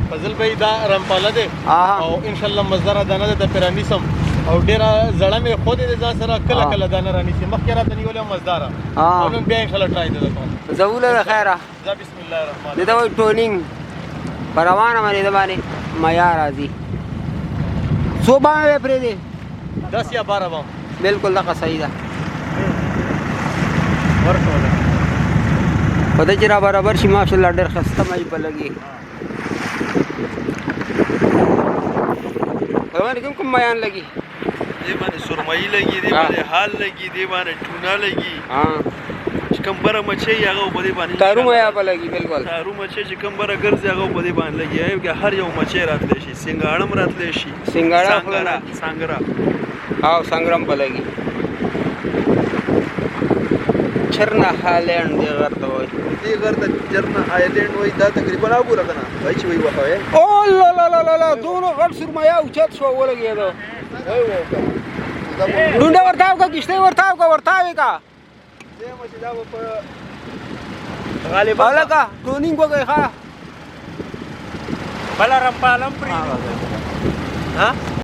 فضل بھائی دا رمپاله دی آها. او ان شاء الله مزدار دانه ده د پیرانیسم او ډیره زړه مې خود دې ځا سره کله کله دانه رانیسي مخکې راته نیولې مزدار او نن بیا ان شاء الله ټرای ده کوم زوله خیره ځا بسم الله الرحمن دې ته وایي ټونینګ پروانه باندې د باندې معیار راځي څو باندې پرې دی 10 یا 12 بام بالکل دغه صحیح ده ورکوله په دې چې را برابر شي ماشاءالله ډېر خسته مې په لګي په باندې کوم میان لګي دې باندې سرمایي لګي دې باندې حال لګي دې باندې ټونا لګي چې کوم بره مچي هغه په دې باندې تارو میا په لګي بالکل تارو مچي چې کوم بره ګرځي هغه په دې باندې لګي هغه هر یو مچي راتلی شي سنگاړم راتلی شي سنگرا او سنگرام په لګي چرنا هالند دی غرته وای دې غرته چرنا آیلند وای دا تقریبا وګوره کنه وای چې وای وخوي او لا لا لا لا دونو غټ سرمایا اوچت شو ولګیدو وای وکړه ډونډه ورتاو کا کشته ورتاو کا ورتاوي کا زه مې دا په غالبا لگا ټونینګ وګي ښا بل رمپالم پری ها